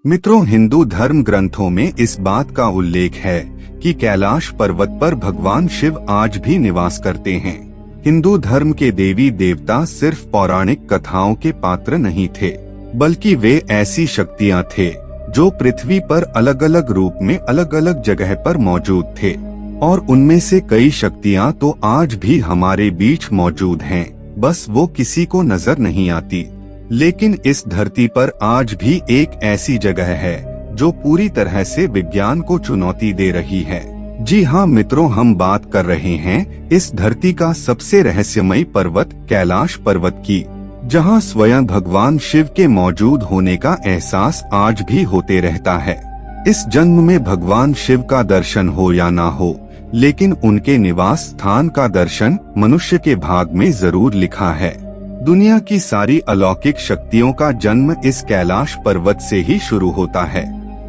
मित्रों, हिंदू धर्म ग्रंथों में इस बात का उल्लेख है कि कैलाश पर्वत पर भगवान शिव आज भी निवास करते हैं। हिंदू धर्म के देवी देवता सिर्फ पौराणिक कथाओं के पात्र नहीं थे, बल्कि वे ऐसी शक्तियां थे जो पृथ्वी पर अलग अलग रूप में अलग अलग जगह पर मौजूद थे। और उनमें से कई शक्तियां तो आज भी हमारे बीच मौजूद हैं, बस वो किसी को नजर नहीं आती। लेकिन इस धरती पर आज भी एक ऐसी जगह है जो पूरी तरह से विज्ञान को चुनौती दे रही है। जी हाँ मित्रों, हम बात कर रहे हैं इस धरती का सबसे रहस्यमयी पर्वत कैलाश पर्वत की, जहाँ स्वयं भगवान शिव के मौजूद होने का एहसास आज भी होते रहता है। इस जन्म में भगवान शिव का दर्शन हो या ना हो, लेकिन उनके निवास स्थान का दर्शन मनुष्य के भाग में जरूर लिखा है। दुनिया की सारी अलौकिक शक्तियों का जन्म इस कैलाश पर्वत से ही शुरू होता है।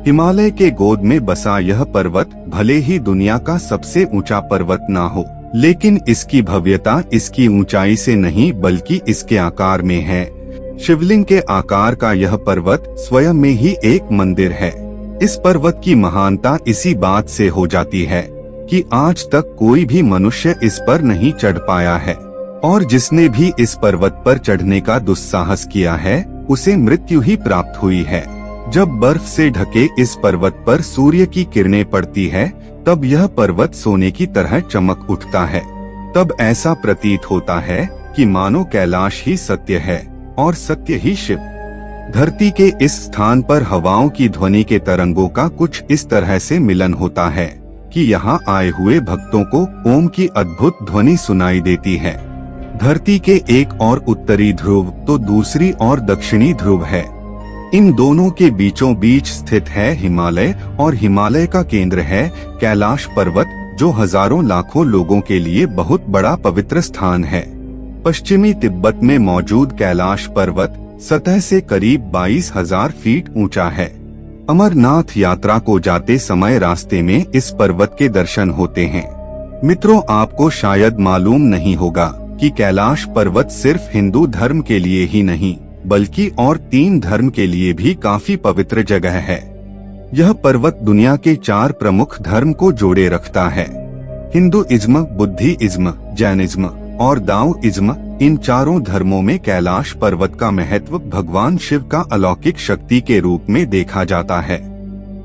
हिमालय के गोद में बसा यह पर्वत भले ही दुनिया का सबसे ऊंचा पर्वत ना हो, लेकिन इसकी भव्यता इसकी ऊंचाई से नहीं बल्कि इसके आकार में है। शिवलिंग के आकार का यह पर्वत स्वयं में ही एक मंदिर है। इस पर्वत की महानता इसी बात से हो जाती है कि आज तक कोई भी मनुष्य इस पर नहीं चढ़ पाया है, और जिसने भी इस पर्वत पर चढ़ने का दुस्साहस किया है उसे मृत्यु ही प्राप्त हुई है। जब बर्फ से ढके इस पर्वत पर सूर्य की किरणें पड़ती है, तब यह पर्वत सोने की तरह चमक उठता है। तब ऐसा प्रतीत होता है कि मानो कैलाश ही सत्य है और सत्य ही शिव। धरती के इस स्थान पर हवाओं की ध्वनि के तरंगों का कुछ इस तरह से मिलन होता है कि यहाँ आए हुए भक्तों को ओम की अद्भुत ध्वनि सुनाई देती है। धरती के एक और उत्तरी ध्रुव तो दूसरी और दक्षिणी ध्रुव है। इन दोनों के बीचों बीच स्थित है हिमालय, और हिमालय का केंद्र है कैलाश पर्वत, जो हजारों लाखों लोगों के लिए बहुत बड़ा पवित्र स्थान है। पश्चिमी तिब्बत में मौजूद कैलाश पर्वत सतह से करीब 22,000 फीट ऊंचा है। अमरनाथ यात्रा को जाते समय रास्ते में इस पर्वत के दर्शन होते हैं। मित्रों, आपको शायद मालूम नहीं होगा कि कैलाश पर्वत सिर्फ हिंदू धर्म के लिए ही नहीं बल्कि और 3 धर्म के लिए भी काफी पवित्र जगह है। यह पर्वत दुनिया के 4 प्रमुख धर्म को जोड़े रखता है। हिंदुइज्म, बुद्धिज्म, जैनिज्म और दाओइज्म। इन चारों धर्मों में कैलाश पर्वत का महत्व भगवान शिव का अलौकिक शक्ति के रूप में देखा जाता है।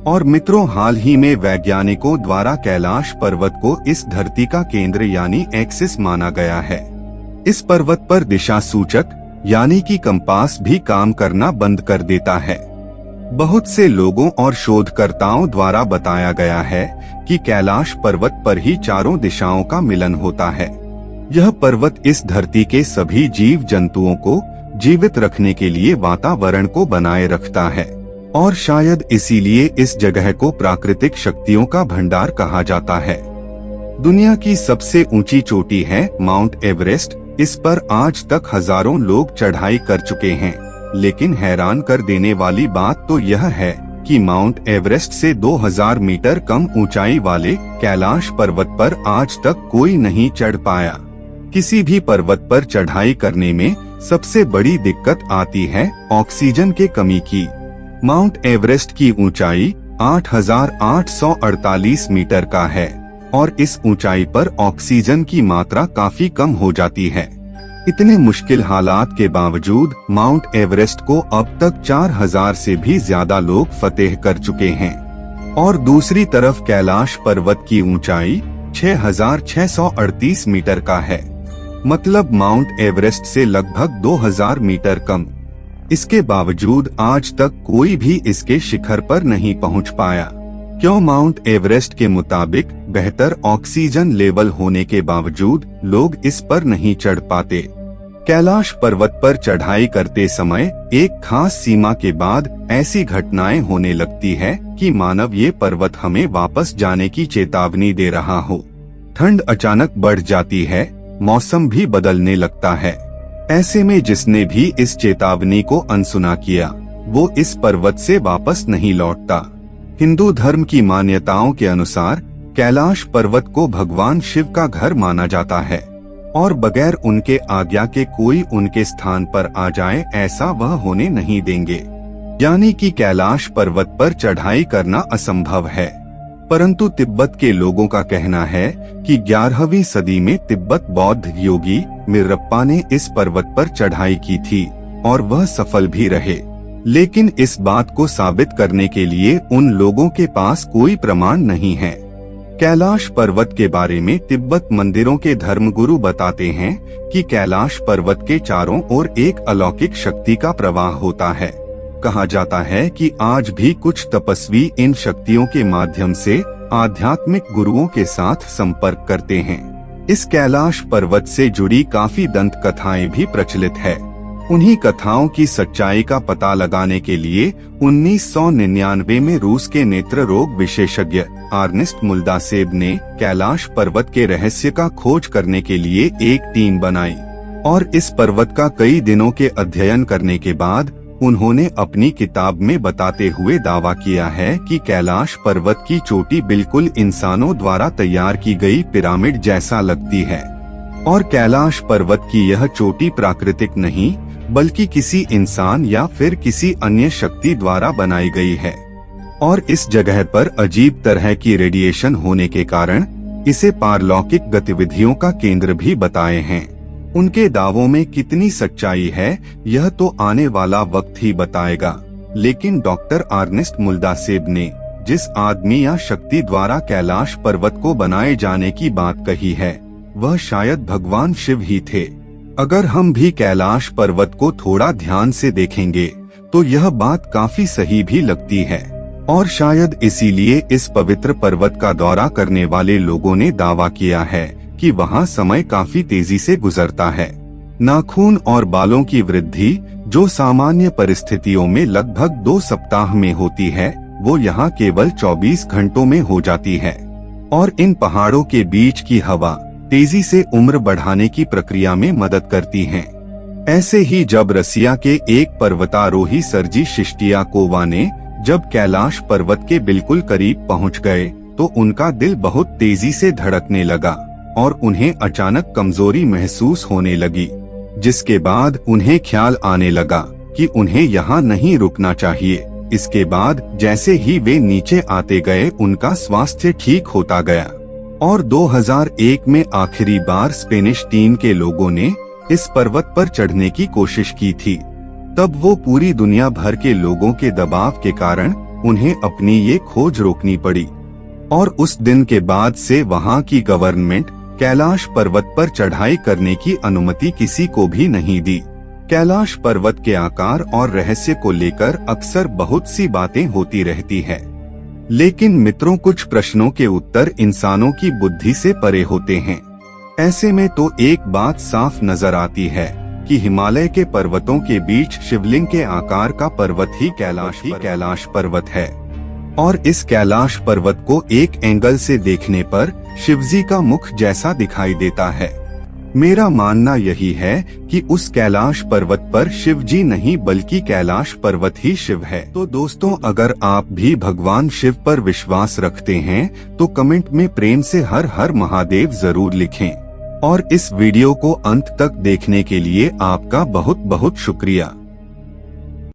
और मित्रों, हाल ही में वैज्ञानिकों द्वारा कैलाश पर्वत को इस धरती का केंद्र यानी एक्सिस माना गया है। इस पर्वत पर दिशा सूचक यानी कि कंपास भी काम करना बंद कर देता है। बहुत से लोगों और शोधकर्ताओं द्वारा बताया गया है कि कैलाश पर्वत पर ही चारों दिशाओं का मिलन होता है। यह पर्वत इस धरती के सभी जीव जंतुओं को जीवित रखने के लिए वातावरण को बनाए रखता है, और शायद इसीलिए इस जगह को प्राकृतिक शक्तियों का भंडार कहा जाता है। दुनिया की सबसे ऊंची चोटी है माउंट एवरेस्ट। इस पर आज तक हजारों लोग चढ़ाई कर चुके हैं, लेकिन हैरान कर देने वाली बात तो यह है कि माउंट एवरेस्ट से 2000 मीटर कम ऊंचाई वाले कैलाश पर्वत पर आज तक कोई नहीं चढ़ पाया। किसी भी पर्वत पर चढ़ाई करने में सबसे बड़ी दिक्कत आती है ऑक्सीजन के कमी की। माउंट एवरेस्ट की ऊंचाई 8,848 मीटर का है, और इस ऊंचाई पर ऑक्सीजन की मात्रा काफी कम हो जाती है। इतने मुश्किल हालात के बावजूद माउंट एवरेस्ट को अब तक 4000 से भी ज्यादा लोग फतेह कर चुके हैं। और दूसरी तरफ कैलाश पर्वत की ऊंचाई 6,638 मीटर का है, मतलब माउंट एवरेस्ट से लगभग 2000 मीटर कम। इसके बावजूद आज तक कोई भी इसके शिखर पर नहीं पहुंच पाया। क्यों? माउंट एवरेस्ट के मुताबिक बेहतर ऑक्सीजन लेवल होने के बावजूद लोग इस पर नहीं चढ़ पाते। कैलाश पर्वत पर चढ़ाई करते समय एक खास सीमा के बाद ऐसी घटनाएं होने लगती है कि मानव ये पर्वत हमें वापस जाने की चेतावनी दे रहा हो। ठंड अचानक बढ़ जाती है, मौसम भी बदलने लगता है। ऐसे में जिसने भी इस चेतावनी को अनसुना किया, वो इस पर्वत से वापस नहीं लौटता। हिंदू धर्म की मान्यताओं के अनुसार कैलाश पर्वत को भगवान शिव का घर माना जाता है, और बगैर उनके आज्ञा के कोई उनके स्थान पर आ जाए ऐसा वह होने नहीं देंगे। यानी कि कैलाश पर्वत पर चढ़ाई करना असंभव है। परंतु तिब्बत के लोगों का कहना है कि 11वीं सदी में तिब्बत बौद्ध योगी मिरप्पा ने इस पर्वत पर चढ़ाई की थी और वह सफल भी रहे। लेकिन इस बात को साबित करने के लिए उन लोगों के पास कोई प्रमाण नहीं है। कैलाश पर्वत के बारे में तिब्बत मंदिरों के धर्मगुरु बताते हैं कि कैलाश पर्वत के चारों ओर एक अलौकिक शक्ति का प्रवाह होता है। कहा जाता है कि आज भी कुछ तपस्वी इन शक्तियों के माध्यम से आध्यात्मिक गुरुओं के साथ संपर्क करते हैं। इस कैलाश पर्वत से जुड़ी काफी दंत कथाएं भी प्रचलित है। उन्हीं कथाओं की सच्चाई का पता लगाने के लिए 1999 में रूस के नेत्र रोग विशेषज्ञ अर्नेस्ट मुल्दासेब ने कैलाश पर्वत के रहस्य का खोज करने के लिए एक टीम बनाई और इस पर्वत का कई दिनों के अध्ययन करने के बाद उन्होंने अपनी किताब में बताते हुए दावा किया है कि कैलाश पर्वत की चोटी बिल्कुल इंसानों द्वारा तैयार की गई पिरामिड जैसा लगती है और कैलाश पर्वत की यह चोटी प्राकृतिक नहीं बल्कि किसी इंसान या फिर किसी अन्य शक्ति द्वारा बनाई गई है और इस जगह पर अजीब तरह की रेडिएशन होने के कारण इसे पारलौकिक गतिविधियों का केंद्र भी बताए हैं। उनके दावों में कितनी सच्चाई है यह तो आने वाला वक्त ही बताएगा, लेकिन डॉक्टर अर्नेस्ट मुल्दासेब ने जिस आदमी या शक्ति द्वारा कैलाश पर्वत को बनाए जाने की बात कही है वह शायद भगवान शिव ही थे। अगर हम भी कैलाश पर्वत को थोड़ा ध्यान से देखेंगे तो यह बात काफी सही भी लगती है और शायद इसीलिए इस पवित्र पर्वत का दौरा करने वाले लोगों ने दावा किया है कि वहां समय काफी तेजी से गुजरता है। नाखून और बालों की वृद्धि जो सामान्य परिस्थितियों में लगभग 2 सप्ताह में होती है वो यहाँ केवल 24 घंटों में हो जाती है और इन पहाड़ों के बीच की हवा तेजी से उम्र बढ़ाने की प्रक्रिया में मदद करती हैं। ऐसे ही जब रसिया के एक पर्वतारोही सर्जी शिष्टियाकोवा ने जब कैलाश पर्वत के बिल्कुल करीब पहुंच गए तो उनका दिल बहुत तेजी से धड़कने लगा और उन्हें अचानक कमजोरी महसूस होने लगी, जिसके बाद उन्हें ख्याल आने लगा कि उन्हें यहाँ नहीं रुकना चाहिए। इसके बाद जैसे ही वे नीचे आते गए उनका स्वास्थ्य ठीक होता गया और 2001 में आखिरी बार स्पेनिश टीम के लोगों ने इस पर्वत पर चढ़ने की कोशिश की थी। तब वो पूरी दुनिया भर के लोगों के दबाव के कारण उन्हें अपनी ये खोज रोकनी पड़ी और उस दिन के बाद से वहाँ की गवर्नमेंट कैलाश पर्वत पर चढ़ाई करने की अनुमति किसी को भी नहीं दी। कैलाश पर्वत के आकार और रहस्य को लेकर अक्सर बहुत सी बातें होती रहती है, लेकिन मित्रों कुछ प्रश्नों के उत्तर इंसानों की बुद्धि से परे होते हैं। ऐसे में तो एक बात साफ नजर आती है कि हिमालय के पर्वतों के बीच शिवलिंग के आकार का पर्वत ही कैलाश पर्वत है और इस कैलाश पर्वत को एक एंगल से देखने पर शिवजी का मुख जैसा दिखाई देता है। मेरा मानना यही है कि उस कैलाश पर्वत पर शिवजी नहीं बल्कि कैलाश पर्वत ही शिव है। तो दोस्तों, अगर आप भी भगवान शिव पर विश्वास रखते हैं तो कमेंट में प्रेम से हर हर महादेव जरूर लिखें और इस वीडियो को अंत तक देखने के लिए आपका बहुत बहुत शुक्रिया।